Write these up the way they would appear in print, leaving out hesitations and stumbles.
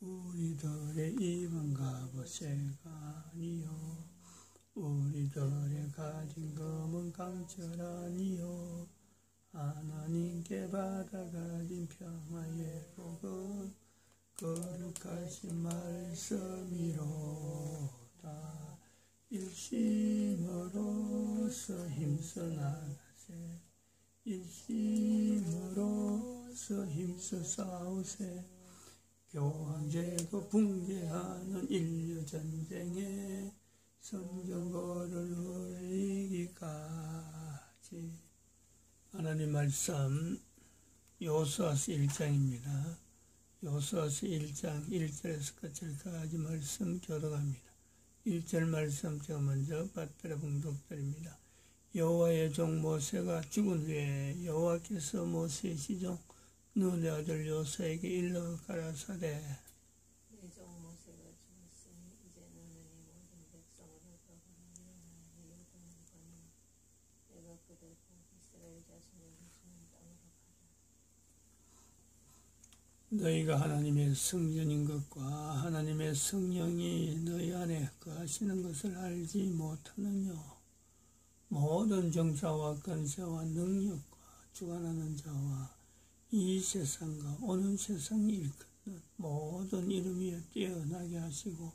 우리들의 입은 값어새가 아니요 우리들의 가진 금은 강철아니요 하나님께 받아가진 평화의 복은 거룩하신 말씀이로다. 일심으로서 힘써 나가세 일심으로서 힘써 싸우세 교황제도 붕괴하는 인류전쟁에 성전거를 이기까지. 하나님 말씀 여호수아서 1장입니다. 여호수아서 1장 1절에서 끝절까지 말씀 교독합니다. 1절 말씀 제가 먼저 받들어 봉독드립니다. 여호와의 종 모세가 죽은 후에 여호와께서 모세의 시종 눈의 아들 여호수아에게 일러 가라사대 내 종 모세가 죽었으니 이제는 너희 모든 백성을 거거나 일어나 요단을 건너 내가 그들 곧 이스라엘 자손에게 주는 땅으로 가라. 너희가 하나님의 성전인 것과 하나님의 성령이 너희 안에 거하시는 것을 알지 못하느냐. 모든 정사와 권세와 능력과 주관하는 자와 이 세상과 오는 세상이 일컫는 모든 이름 위에 뛰어나게 하시고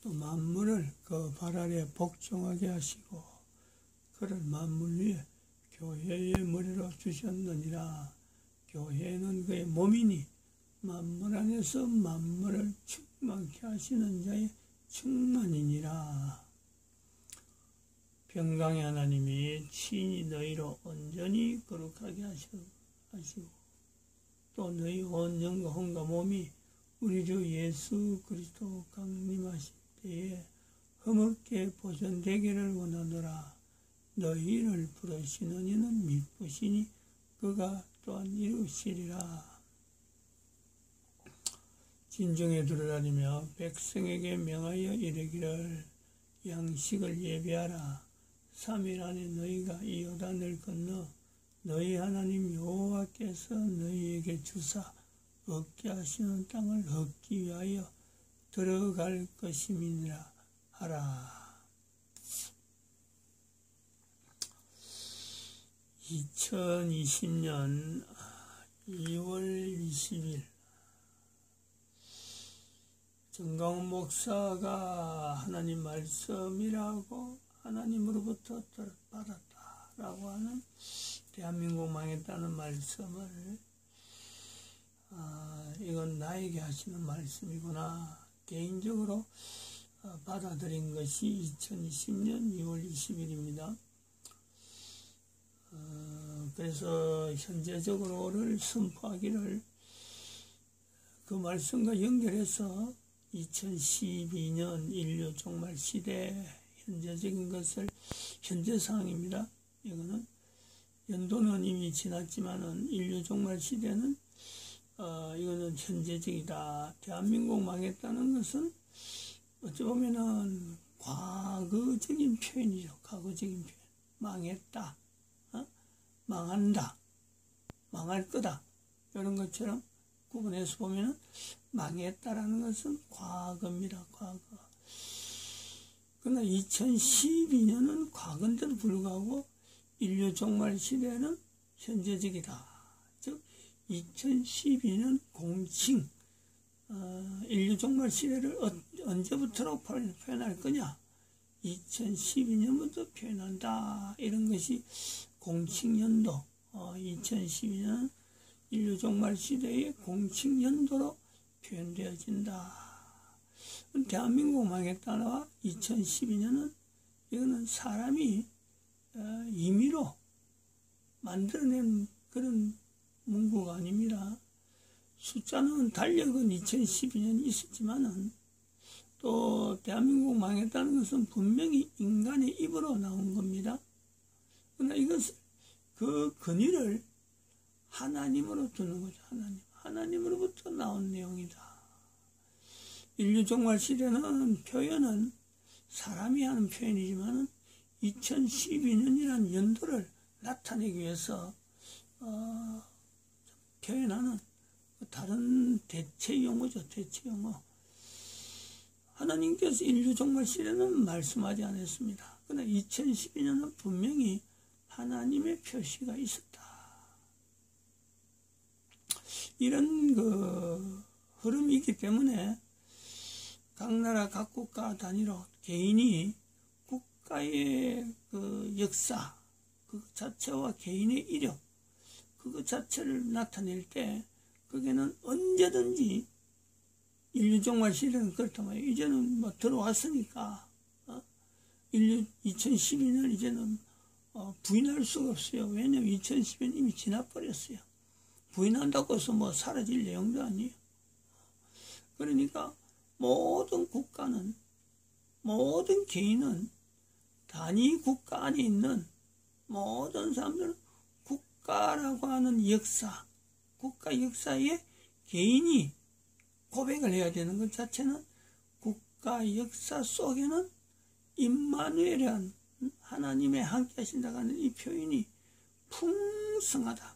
또 만물을 그 발 아래 복종하게 하시고 그를 만물 위에 교회의 머리로 주셨느니라. 교회는 그의 몸이니 만물 안에서 만물을 충만케 하시는 자의 충만이니라. 평강의 하나님이 친히 너희로 온전히 거룩하게 하시고 또 너희 온 영과 혼과 몸이 우리 주 예수 그리스도 강림하실 때에 흠없게 보존되기를 원하노라. 너희를 부르시는 이는 미쁘시니 그가 또한 이루시리라. 진정에 들어다니며 백성에게 명하여 이르기를 양식을 예비하라. 3일 안에 너희가 이 요단을 건너 너희 하나님 여호와께서 너희에게 주사 얻게 하시는 땅을 얻기 위하여 들어갈 것임이니라 하라. 2020년 2월 20일 정강훈 목사가 하나님 말씀이라고 하나님으로부터 받았다라고 하는 대한민국 망했다는 말씀을 이건 나에게 하시는 말씀이구나 개인적으로 받아들인 것이 2020년 2월 20일입니다. 그래서 현재적으로를 선포하기를 그 말씀과 연결해서 2012년 인류 종말 시대 현재적인 것을 현재 상황입니다. 이거는 연도는 이미 지났지만은 인류 종말 시대는 이거는 현재적이다. 대한민국 망했다는 것은 어찌 보면은 과거적인 표현이죠. 과거적인 표현. 망했다. 망한다. 망할 거다. 이런 것처럼 구분해서 보면은 망했다라는 것은 과거입니다. 과거. 그러나 2012년은 과거인데도 불구하고 인류 종말 시대는 현재적이다. 즉 2012년 공칭 인류 종말 시대를 언제부터로 표현할 거냐. 2012년부터 표현한다. 이런 것이 공칭연도 2012년 인류 종말 시대의 공칭연도로 표현되어진다. 대한민국 망했다와 2012년은 이거는 사람이 임의로 만들어낸 그런 문구가 아닙니다. 숫자는 달력은 2012년이 있었지만은 또 대한민국 망했다는 것은 분명히 인간의 입으로 나온 겁니다. 그러나 이것을 그 근위를 하나님으로 두는 거죠. 하나님으로부터 나온 내용이다. 인류 종말 시대는 표현은 사람이 하는 표현이지만 2012년이라는 연도를 나타내기 위해서 표현하는 다른 대체 용어죠. 대체 용어. 하나님께서 인류 종말 시대는 말씀하지 않았습니다. 그러나 2012년은 분명히 하나님의 표시가 있었다. 이런 흐름이 있기 때문에 각 나라 각 국가 단위로 개인이 국가의 역사 그 자체와 개인의 이력 그것 자체를 나타낼 때 거기에는 언제든지 인류 종말 시대는 그렇다면 이제는 뭐 들어왔으니까 인류 2012년 이제는 부인할 수가 없어요. 왜냐하면 2012년 이미 지나버렸어요. 부인한다고 해서 뭐 사라질 내용도 아니에요. 그러니까 모든 국가는 모든 개인은 단위 국가 안에 있는 모든 사람들은 국가라고 하는 역사 국가 역사에 개인이 고백을 해야 되는 것 자체는 국가 역사 속에는 임마누엘이란 하나님의 함께 하신다고 하는 이 표현이 풍성하다.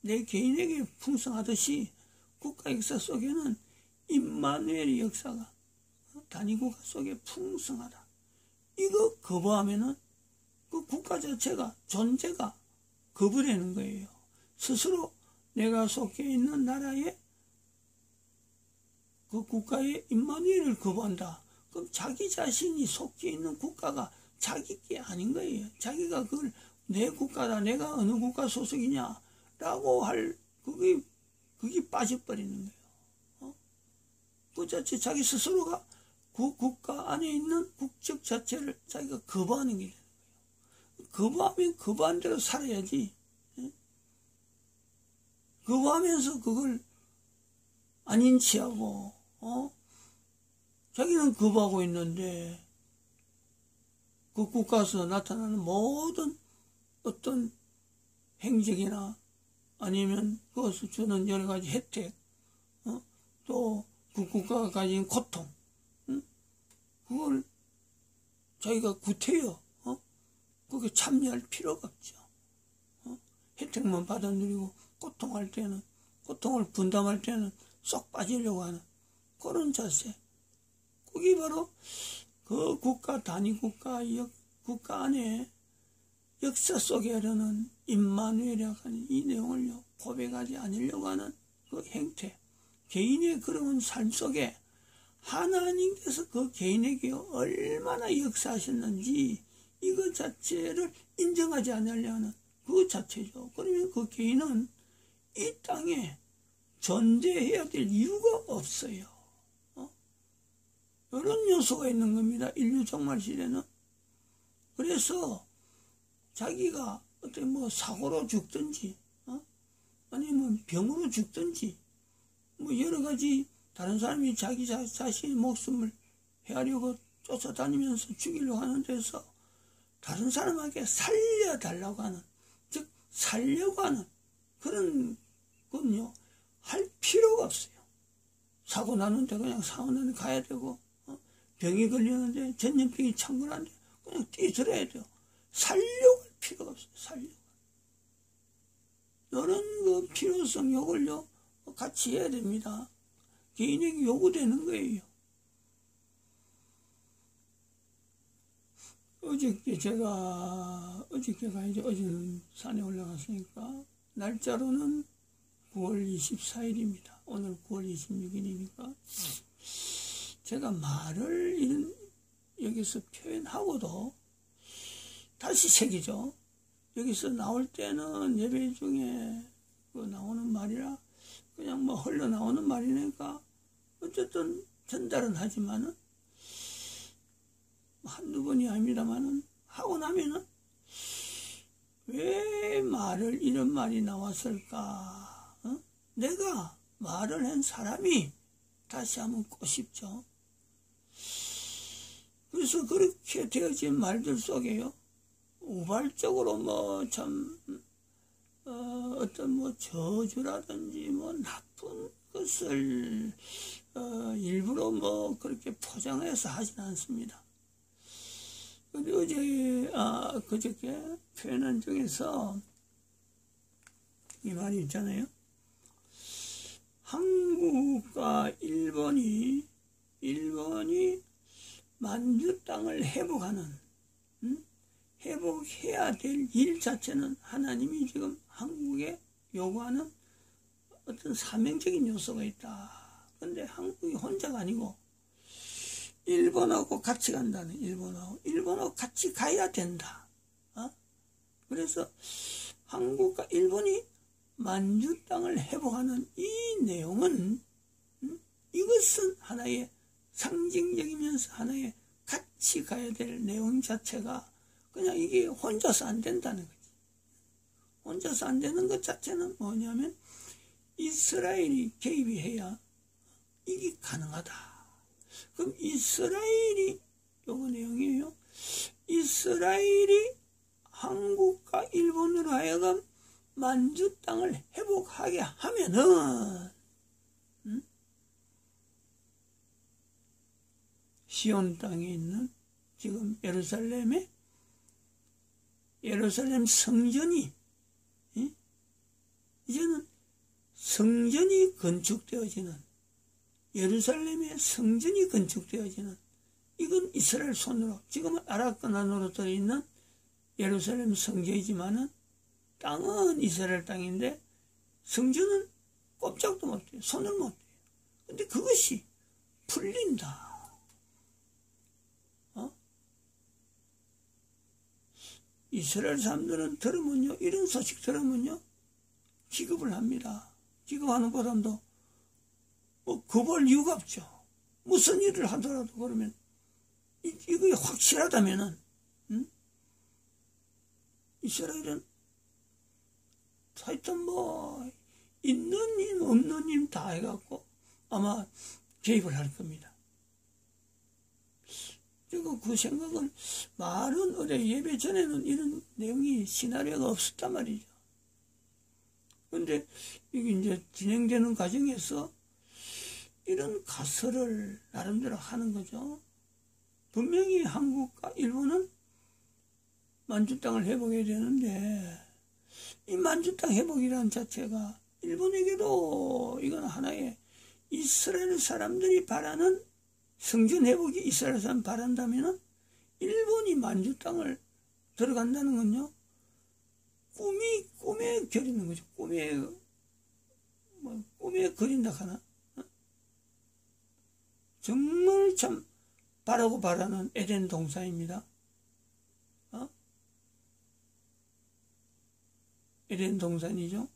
내 개인에게 풍성하듯이 국가 역사 속에는 임마누엘의 역사가 단위국가 속에 풍성하다. 이거 거부하면은 그 국가 자체가 존재가 거부되는 거예요. 스스로 내가 속해 있는 나라에 그 국가의 임마누엘을 거부한다. 그럼 자기 자신이 속해 있는 국가가 자기 게 아닌 거예요. 자기가 그걸 내 국가다, 내가 어느 국가 소속이냐 라고 할 그게 빠져버리는 거예요. 그 자체 자기 스스로가 그 국가 안에 있는 국적 자체를 자기가 거부하는 게 되는 거예요. 거부하면 거부한 대로 살아야지. 거부하면서 그걸 안 인치하고 자기는 거부하고 있는데 그 국가에서 나타나는 모든 어떤 행적이나 아니면 그것을 주는 여러 가지 혜택 또 그 국가가 가진 고통 그걸 자기가 구태여 그게 참여할 필요가 없죠. 혜택만 받아 누리고 고통할 때는 고통을 분담할 때는 쏙 빠지려고 하는 그런 자세. 그게 바로 그 국가 단위 국가 국가 안에 역사 속에 흐르는 임마누엘이라고 하는 이 내용을 고백하지 않으려고 하는 그 행태. 개인의 그런 삶 속에 하나님께서 그 개인에게 얼마나 역사하셨는지 이것 자체를 인정하지 않으려 하는 그 자체죠. 그러면 그 개인은 이 땅에 존재해야 될 이유가 없어요. 이런 요소가 있는 겁니다. 인류 종말 시대는. 그래서 자기가 어떤 뭐 사고로 죽든지 아니면 병으로 죽든지 뭐 여러 가지 다른 사람이 자기 자신의 목숨을 헤아려고 쫓아다니면서 죽이려고 하는 데서 다른 사람에게 살려달라고 하는 즉 살려고 하는 그런 건요 할 필요가 없어요. 사고 나는데 그냥 사원에 가야 되고 병이 걸리는데 전염병이 창궐하는데 그냥 뛰들어야 돼요. 살려고 할 필요가 없어요. 살려고. 이런 그 필요성 요걸요 같이 해야 됩니다. 개인에게 요구되는 거예요. 어저께가 이제 어제는 산에 올라갔으니까 날짜로는 9월 24일입니다. 오늘 9월 26일이니까 제가 말을 여기서 표현하고도 다시 새기죠. 여기서 나올 때는 예배 중에 나오는 말이라 그냥 뭐 흘러나오는 말이니까 어쨌든 전달은 하지만은 한두 번이 아닙니다만은 하고 나면은 왜 이런 말이 나왔을까? 내가 말을 한 사람이 다시 한번 꼬십죠. 그래서 그렇게 되어진 말들 속에요. 우발적으로 뭐 참 어떤 뭐 저주라든지 뭐 나쁜 것을 일부러 뭐 그렇게 포장해서 하진 않습니다. 근데 그저께 표현한 중에서 이 말이 있잖아요. 한국과 일본이 만주 땅을 회복하는, 회복해야 될 일 자체는 하나님이 지금 한국에 요구하는 어떤 사명적인 요소가 있다. 그런데 한국이 혼자가 아니고 일본하고 같이 간다는, 일본하고 같이 가야 된다. 그래서 한국과 일본이 만주 땅을 회복하는 이 내용은, 이것은 하나의 상징적이면서 하나의 같이 가야 될 내용 자체가 그냥 이게 혼자서 안 된다는 거지. 혼자서 안 되는 것 자체는 뭐냐면 이스라엘이 개입이 해야 이게 가능하다. 그럼 이스라엘이, 요거 내용이에요. 이스라엘이 한국과 일본으로 하여금 만주 땅을 회복하게 하면은, 시온 땅에 있는 지금 예루살렘 성전이, 이제는 성전이 건축되어지는, 예루살렘의 성전이 건축되어지는, 이건 이스라엘 손으로, 지금은 아랍간안으로 들어있는 예루살렘 성전이지만은 땅은 이스라엘 땅인데 성전은 꼼짝도 못해요. 손을 못해요. 근데 그것이 풀린다. 이스라엘 사람들은 들으면요, 이런 소식 들으면요, 기겁을 합니다. 기겁하는 보람도 뭐 겁할 이유가 없죠. 무슨 일을 하더라도 그러면 이거 확실하다면은, 이스라엘은 하여튼 뭐 있는 임 없는 임 다 해갖고 아마 개입을 할 겁니다. 제가 그 생각은, 말은 어제 예배 전에는 이런 내용이 시나리오가 없었단 말이죠. 근데 이게 이제 진행되는 과정에서 이런 가설을 나름대로 하는 거죠. 분명히 한국과 일본은 만주 땅을 회복해야 되는데, 이 만주 땅 회복이라는 자체가 일본에게도 이건 하나의 이스라엘 사람들이 바라는 성전 회복이 이스라엘 사람 바란다면은 일본이 만주 땅을 들어간다는 건요, 꿈에 그리는 거죠. 꿈에 그린다 하나? 정말 참 바라고 바라는 에덴 동산입니다. 에덴 동산이죠.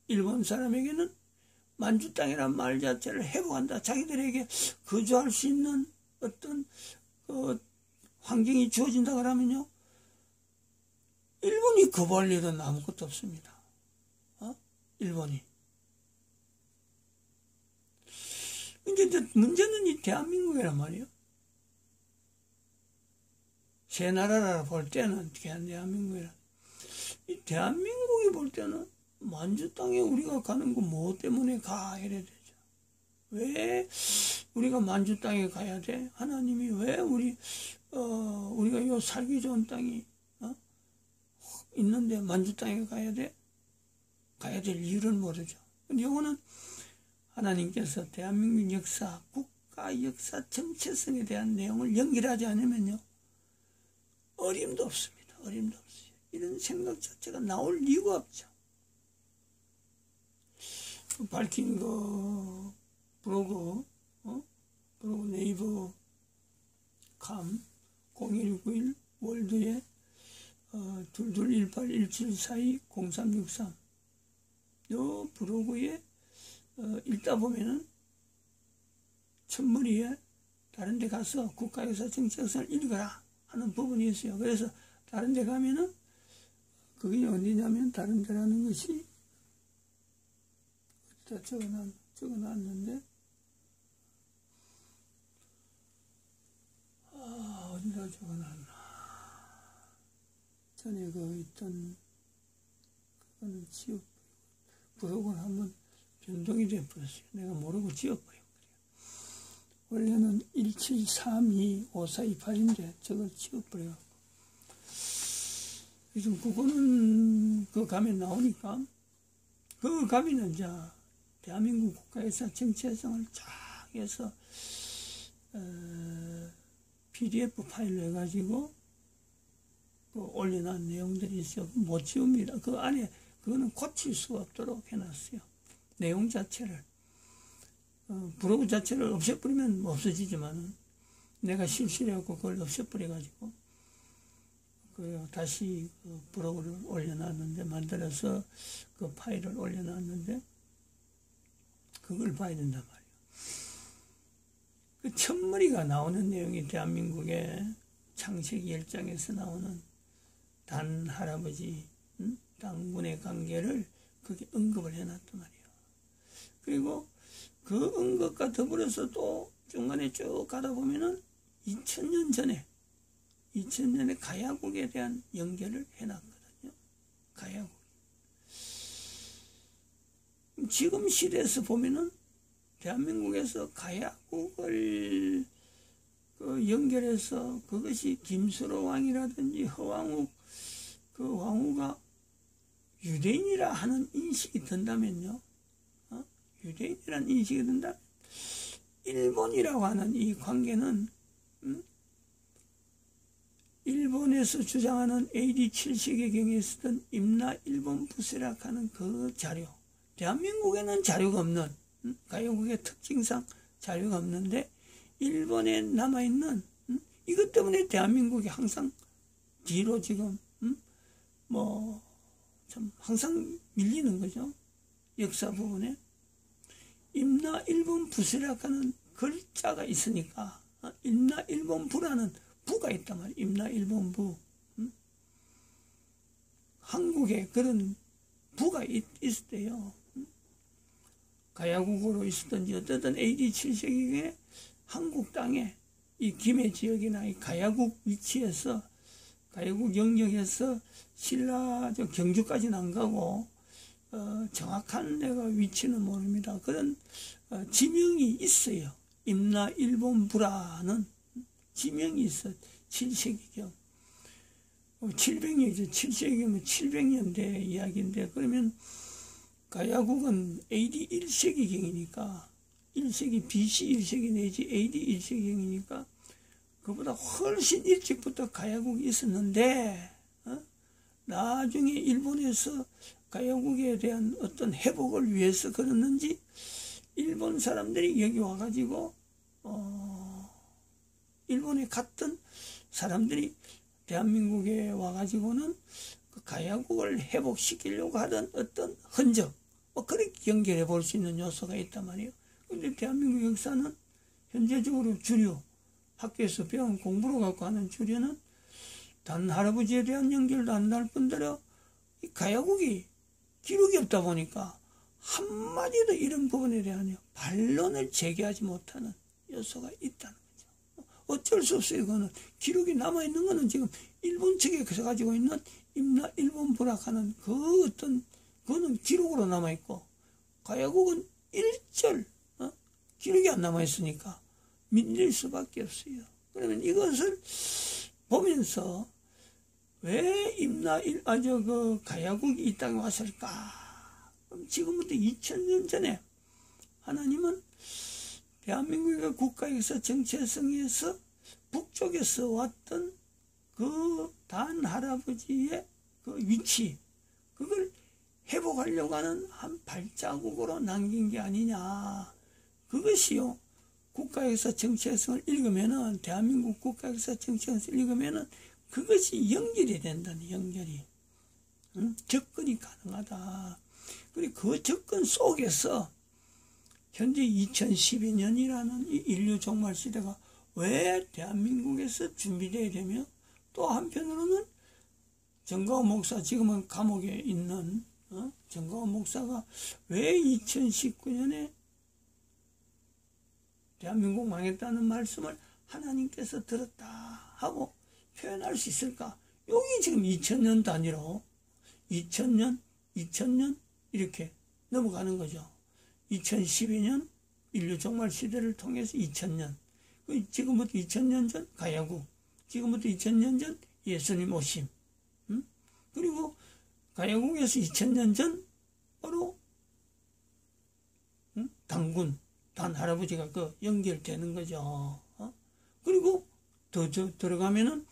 일본 사람에게는 만주 땅이란 말 자체를 회복한다. 자기들에게 거주할 수 있는 어떤 환경이 주어진다 그러면요, 일본이 거부할 일은 아무것도 없습니다. 일본이. 근데 문제는 이 대한민국이란 말이에요. 새 나라라 볼 때는 대한민국이란, 이 대한민국이 볼 때는 만주 땅에 우리가 가는 거 뭐 때문에 가? 이래야 되죠. 왜 우리가 만주 땅에 가야 돼? 하나님이 왜 우리가 요 살기 좋은 땅이 있는데 만주 땅에 가야 돼? 가야 될 이유를 모르죠. 근데 요거는 하나님께서 대한민국 역사, 국가 역사 정체성에 대한 내용을 연결하지 않으면요, 어림도 없습니다. 어림도 없어요. 이런 생각 자체가 나올 이유가 없죠. 밝힌 거 브로그 네이버 감 0191 월드에 221817420363 요 브로그에 읽다 보면은 첫머리에 다른 데 가서 국가역사 정체성을 읽어라 하는 부분이 있어요. 그래서 다른 데 가면은, 그게 어디냐면 다른 데라는 것이 어디다 적어놨는데, 어디다 적어놨나. 전에 있던, 그거는 지워버리고, 브로그를 한번 변동이 돼버렸어요. 내가 모르고 지워버리고. 원래는 17325428인데 저걸 지워버려갖고, 요즘 그거는 그 가면 나오니까, 그 가면은 이제 대한민국 국가에서 정체성을 쫙 해서 PDF 파일로 해가지고 올려놓은 내용들이 있어요. 못 지웁니다. 그 안에 그거는 고칠 수가 없도록 해놨어요. 내용 자체를 브로그 자체를 없애버리면 없어지지만은 내가 실수해갖고 그걸 없애버려가지고 다시 그 브로그를 올려놨는데, 만들어서 그 파일을 올려놨는데 그걸 봐야 된단 말이에요. 그 첫머리가 나오는 내용이 대한민국의 창세기 1장에서 나오는 단 할아버지, 당군의 관계를 거기 언급을 해놨단 말이에요. 그리고 그 언급과 더불어서 또 중간에 쭉 가다 보면은 2000년 전에 가야국에 대한 연결을 해놨거든요. 가야국. 지금 시대에서 보면은 대한민국에서 가야국을 연결해서 그것이 김수로 왕이라든지 허왕욱 그 왕후가 유대인이라 하는 인식이 든다면요. 유대인이라는 인식이 든다면 일본이라고 하는 이 관계는 일본에서 주장하는 AD 7세기경에 쓰던 임나 일본 부세락 하는 그 자료, 대한민국에는 자료가 없는, 가야국의 특징상 자료가 없는데 일본에 남아있는 이것 때문에 대한민국이 항상 뒤로 지금 참 항상 밀리는 거죠. 역사 부분에 임나 일본 부세락 하는 글자가 있으니까 임나 일본 부라는 부가 있단 말이에요. 임나 일본 부. 한국에 그런 부가 있었대요. 가야국으로 있었던지 어쨌든 AD 7세기에 한국 땅에 이 김해 지역이나 이 가야국 위치에서 가야국 영역에서 신라 경주까지는 안 가고 정확한 내가 위치는 모릅니다. 그런 지명이 있어요. 임나 일본 부라는 지명이 있어. 7세기경 700년이죠. 7세기면 700년대 이야기인데, 그러면 가야국은 AD 1세기경이니까 1세기 BC 1세기 내지 AD 1세기경이니까 그보다 훨씬 일찍부터 가야국이 있었는데 나중에 일본에서 가야국에 대한 어떤 회복을 위해서 그랬는지 일본 사람들이 여기 와가지고 일본에 갔던 사람들이 대한민국에 와가지고는 그 가야국을 회복시키려고 하던 어떤 흔적, 그렇게 연결해 볼 수 있는 요소가 있단 말이에요. 근데 대한민국 역사는 현재적으로 주류, 학교에서 배운 공부로 갖고 하는 주류는 단 할아버지에 대한 연결도 안 날 뿐더러 이 가야국이 기록이 없다 보니까 한마디도 이런 부분에 대한 반론을 제기하지 못하는 요소가 있다는 거죠. 어쩔 수 없어요. 그거는 기록이 남아있는 거는 지금 일본 측에 가지고 있는 임나 일본 부락하는 그 어떤 그거는 기록으로 남아있고, 가야국은 일절 기록이 안 남아있으니까 밀릴 수밖에 없어요. 그러면 이것을 보면서 왜 그 가야국이 이 땅에 왔을까? 그럼 지금부터 2000년 전에 하나님은 대한민국의 국가에서 정체성에서 북쪽에서 왔던 그 단 할아버지의 그 위치, 그걸 회복하려고 하는 한 발자국으로 남긴 게 아니냐. 그것이요, 국가에서 정체성을 읽으면은, 대한민국 국가에서 정체성을 읽으면은 그것이 연결이 된다는, 연결이. 접근이 가능하다. 그리고 그 접근 속에서 현재 2012년이라는 이 인류 종말 시대가 왜 대한민국에서 준비되어야 되며, 또 한편으로는 정가원 목사, 지금은 감옥에 있는 정가원 목사가 왜 2019년에 대한민국 망했다는 말씀을 하나님께서 들었다 하고 표현할 수 있을까? 여기 지금 2000년 단위로 2000년 이렇게 넘어가는 거죠. 2012년 인류 종말 시대를 통해서 2000년, 지금부터 2000년 전 가야국, 지금부터 2000년 전 예수님 오심, 그리고 가야국에서 2000년 전 바로 단군, 단 할아버지가 그 연결되는 거죠. 그리고 더 들어가면은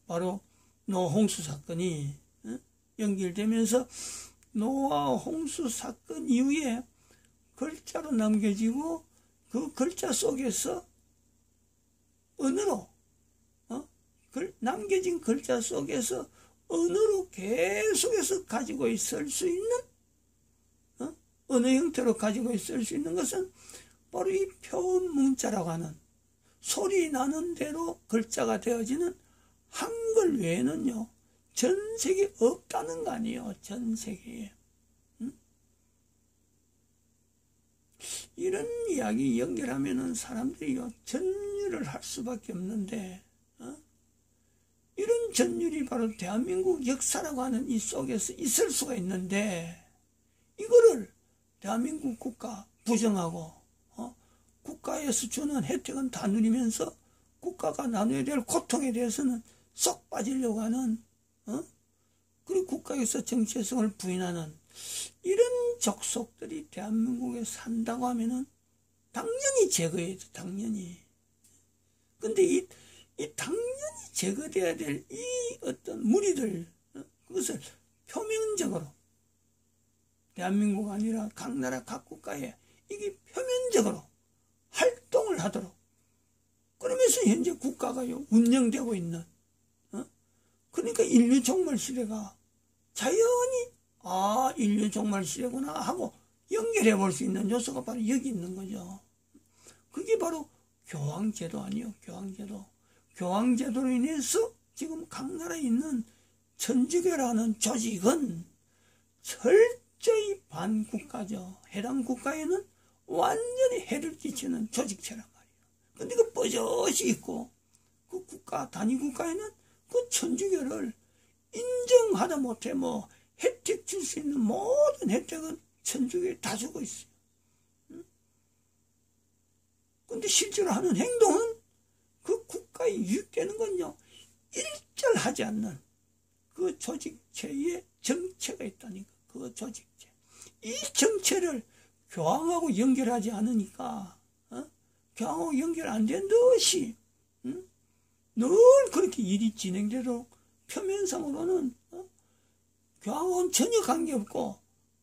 바로 노아 홍수 사건이 연결되면서 노아 홍수 사건 이후에 글자로 남겨지고 그 글자 속에서 언어로 남겨진 글자 속에서 언어로 계속해서 가지고 있을 수 있는 언어 형태로 가지고 있을 수 있는 것은 바로 이 표현 문자라고 하는 소리 나는 대로 글자가 되어지는 한글 외에는요 전 세계에 없다는 거 아니에요. 전 세계에. 이런 이야기 연결하면은 사람들이요 전율을 할 수밖에 없는데 이런 전율이 바로 대한민국 역사라고 하는 이 속에서 있을 수가 있는데 이거를 대한민국 국가 부정하고 국가에서 주는 혜택은 다 누리면서 국가가 나눠야 될 고통에 대해서는 쏙 빠지려고 하는 그리고 국가에서 정체성을 부인하는 이런 족속들이 대한민국에 산다고 하면은 당연히 제거해야 돼. 당연히. 근데 이 당연히 제거돼야 될 이 어떤 무리들 그것을 표면적으로 대한민국 아니라 각 나라 각 국가에 이게 표면적으로 활동을 하도록 그러면서 현재 국가가요 운영되고 있는 그러니까 인류 종말 시대가 자연히 인류 종말 시대구나 하고 연결해 볼 수 있는 요소가 바로 여기 있는 거죠. 그게 바로 교황제도 아니요. 교황제도. 교황제도로 인해서 지금 각 나라에 있는 천주교라는 조직은 철저히 반국가죠. 해당 국가에는 완전히 해를 끼치는 조직체란 말이에요. 근데 그 버젓이 있고 그 국가, 단위 국가에는 그 천주교를 인정하다 못해 뭐 혜택 줄 수 있는 모든 혜택은 천주교에 다 주고 있어요. 근데 실제로 하는 행동은 그 국가에 유익되는 건요, 일절하지 않는 그 조직체의 정체가 있다니까, 그 조직체. 이 정체를 교황하고 연결하지 않으니까, 교황하고 연결 안 된 듯이, 늘 그렇게 일이 진행되도록 표면상으로는, 교황은 전혀 관계없고,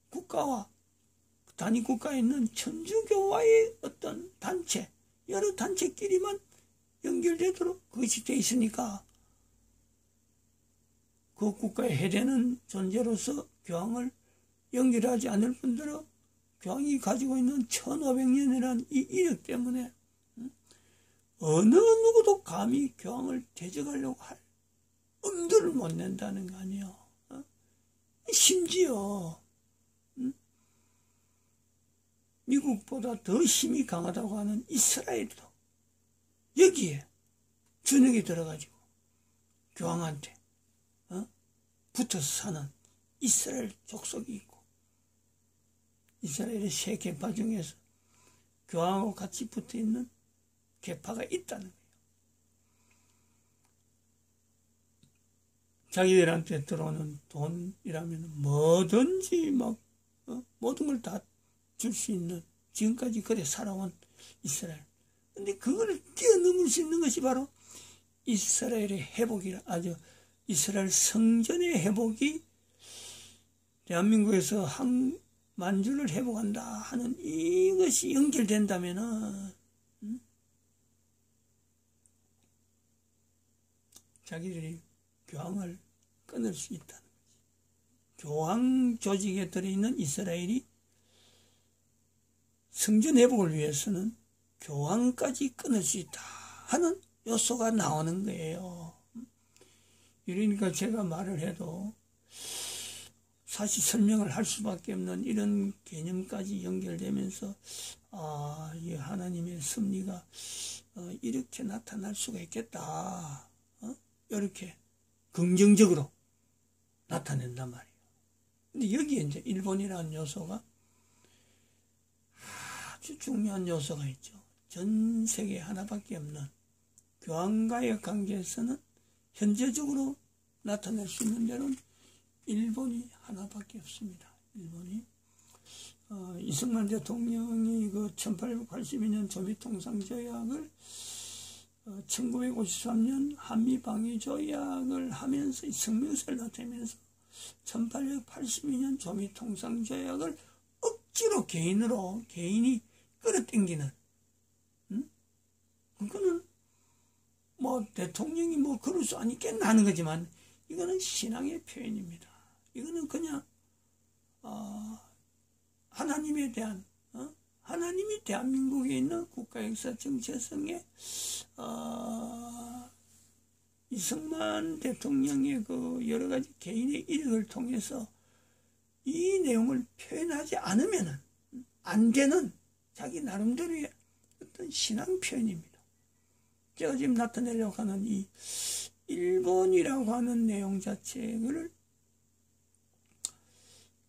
국가와 단위 국가에 있는 천주교와의 어떤 단체, 여러 단체끼리만 연결되도록 그것이 돼 있으니까 그 국가에 해되는 존재로서 교황을 연결하지 않을 뿐더러 교황이 가지고 있는 1500년이라는 이 이력 때문에 어느 누구도 감히 교황을 대적하려고 할 엄두를 못 낸다는 거 아니에요. 심지어 미국보다 더 힘이 강하다고 하는 이스라엘도 여기에 주눅이 들어가지고 교황한테 붙어서 사는 이스라엘 족속이 있고, 이스라엘의 세 계파 중에서 교황하고 같이 붙어있는 계파가 있다는 거예요. 자기들한테 들어오는 돈이라면 뭐든지 막 모든 걸 다 줄 수 있는, 지금까지 그래 살아온 이스라엘. 근데 그걸 뛰어넘을 수 있는 것이 바로 이스라엘의 회복이라, 이스라엘 성전의 회복이 대한민국에서 한 만주를 회복한다 하는 이것이 연결된다면은, 자기들이 교황을 끊을 수 있다는 거지. 교황 조직에 들어있는 이스라엘이 성전 회복을 위해서는 교황까지 끊을 수 있다 하는 요소가 나오는 거예요. 이러니까 제가 말을 해도 사실 설명을 할 수밖에 없는 이런 개념까지 연결되면서 이 하나님의 섭리가 이렇게 나타날 수가 있겠다. 이렇게 긍정적으로 나타낸단 말이에요. 근데 여기에 이제 일본이라는 요소가 아주 중요한 요소가 있죠. 전 세계에 하나밖에 없는 교황과의 관계에서는 현재적으로 나타낼 수 있는 데는 일본이 하나밖에 없습니다. 일본이 이승만 대통령이 그 1882년 조미통상조약을 1953년 한미방위조약을 하면서 이 성명서를 나타내면서 1882년 조미통상조약을 억지로 개인이 끌어당기는, 그거는 뭐 대통령이 뭐 그럴 수 아니겠나 하는 거지만 이거는 신앙의 표현입니다. 이거는 그냥 하나님에 대한, 하나님이 대한민국에 있는 국가 역사 정체성에 이승만 대통령의 그 여러 가지 개인의 이력을 통해서 이 내용을 표현하지 않으면은 안 되는 자기 나름대로의 어떤 신앙 표현입니다. 제가 지금 나타내려고 하는 이 일본이라고 하는 내용 자체를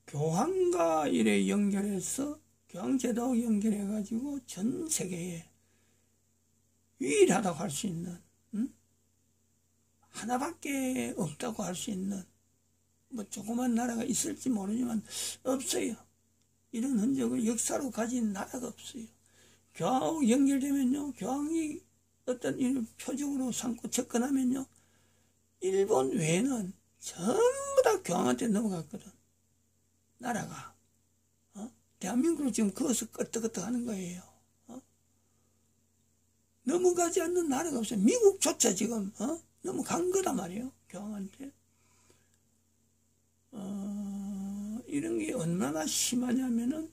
교황과 이래 연결해서 교황제도하고 연결해가지고 전 세계에 유일하다고 할 수 있는, 하나밖에 없다고 할 수 있는, 뭐 조그만 나라가 있을지 모르지만 없어요. 이런 흔적을 역사로 가진 나라가 없어요. 교황하고 연결되면요, 교황이 어떤 이런 표적으로 삼고 접근하면요, 일본 외에는 전부 다 교황한테 넘어갔거든. 나라가. 대한민국으로 지금 그것을 끄떡끄떡 하는 거예요. 넘어가지 않는 나라가 없어요. 미국조차 지금 넘어간 거단 말이에요. 교황한테. 이런 게 얼마나 심하냐면은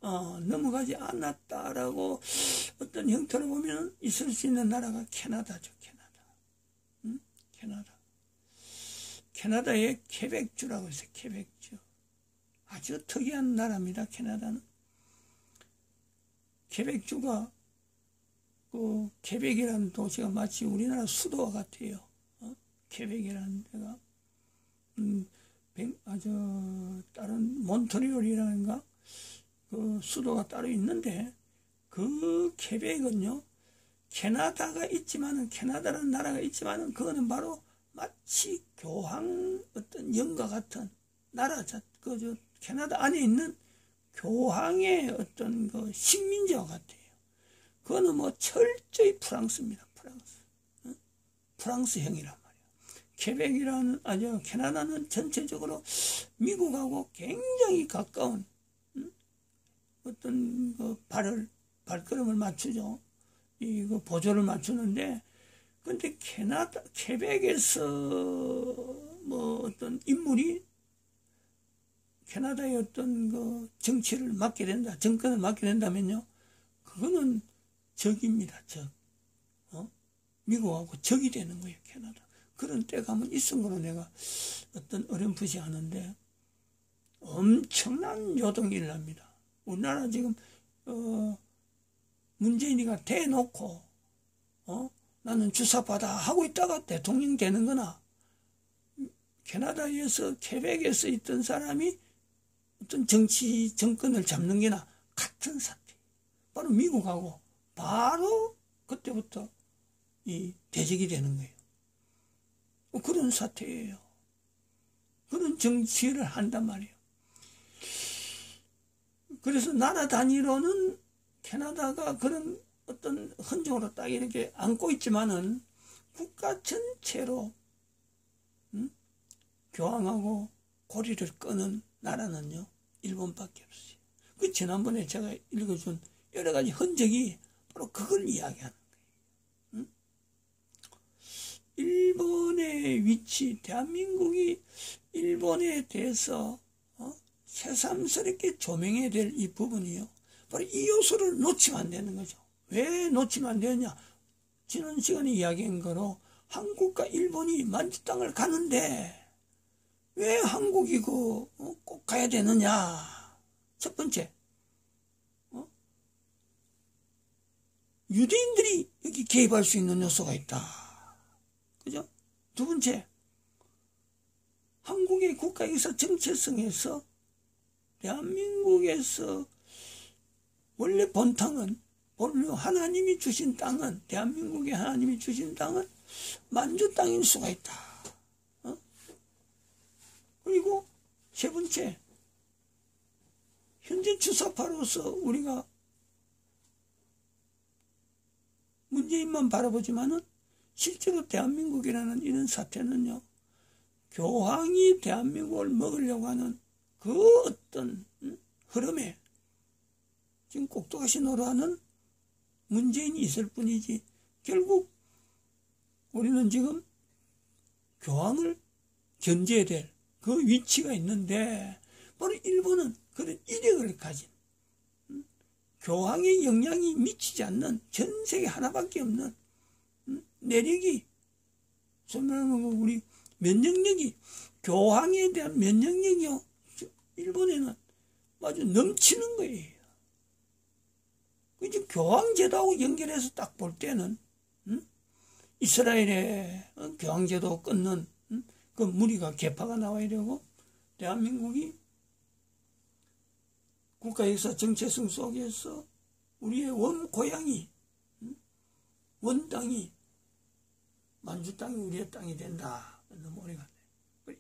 넘어가지 않았다라고 어떤 형태로 보면 있을 수 있는 나라가 캐나다죠. 캐나다. 캐나다의 케벡주라고 해서 케벡주. 아주 특이한 나라입니다. 캐나다는. 케벡주가 그 케벡이라는 도시가 마치 우리나라 수도와 같아요. 케벡이라는 데가 다른 몬트리올이라는가 그 수도가 따로 있는데 그 케벡은요, 캐나다가 있지만은, 캐나다라는 나라가 있지만은 그거는 바로 마치 교황 어떤 영과 같은 나라 캐나다 안에 있는 교황의 어떤 그 식민지와 같아요. 그거는 뭐 철저히 프랑스입니다. 프랑스형이란 말이에요. 케벡이라는, 캐나다는 전체적으로 미국하고 굉장히 가까운 어떤 그 발걸음을 맞추죠. 이거 보조를 맞추는데, 근데 케벡에서 뭐 어떤 인물이 캐나다의 어떤 그 정치를 맡게 된다, 정권을 맡게 된다면요, 그거는 적입니다. 적. 미국하고 적이 되는 거예요, 캐나다. 그런 때가 한번 있은 거로 내가 어떤 어렴풋이 아는데, 엄청난 요동이 일납니다. 우리나라 지금 문재인이가 대놓고 나는 주사받아 하고 있다가 대통령 되는 거나, 캐나다에서 케벡에서 있던 사람이 어떤 정권을 잡는 게나 같은 사태. 바로 미국하고 바로 그때부터 이 대적이 되는 거예요. 그런 사태예요. 그런 정치를 한단 말이에요. 그래서 나라 단위로는 캐나다가 그런 어떤 흔적으로 딱 이렇게 안고 있지만은 국가 전체로 교황하고 고리를 끄는 나라는요, 일본밖에 없어요. 그 지난번에 제가 읽어준 여러 가지 흔적이 바로 그걸 이야기하는 거예요. 일본의 위치, 대한민국이 일본에 대해서 새삼스럽게 조명해야 될 이 부분이요, 바로 이 요소를 놓치면 안 되는 거죠. 왜 놓치면 안 되느냐? 지난 시간에 이야기한 거로 한국과 일본이 만주 땅을 가는데 왜 한국이 꼭 가야 되느냐? 첫 번째, 유대인들이 여기 개입할 수 있는 요소가 있다. 그죠? 두 번째, 한국의 국가 역사 정체성에서 대한민국에서 원래 본땅은, 원래 하나님이 주신 땅은, 대한민국의 하나님이 주신 땅은 만주 땅일 수가 있다. 그리고 세 번째, 현재 주사파로서 우리가 문재인만 바라보지만은 실제로 대한민국이라는 이런 사태는요, 교황이 대한민국을 먹으려고 하는 그 어떤 흐름에 지금 꼭두각시 노래하는 문재인이 있을 뿐이지, 결국 우리는 지금 교황을 견제해야 될 그 위치가 있는데, 바로 일본은 그런 이력을 가진, 교황의 영향이 미치지 않는 전 세계 하나밖에 없는 내력이, 소멸하면 우리 면역력이, 교황에 대한 면역력이요, 일본에는 아주 넘치는 거예요. 이제 교황제도하고 연결해서 딱 볼 때는 이스라엘의 교황제도 끊는 그 무리가 계파가 나와야 되고, 대한민국이 국가역사 정체성 속에서 우리의 원고향이, 원땅이, 만주 땅이 우리의 땅이 된다. 너무 오래갔네.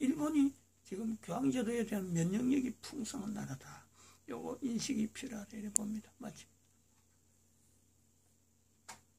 일본이 지금 교황제도에 대한 면역력이 풍성한 나라다. 요거 인식이 필요하다 이래 봅니다. 맞죠?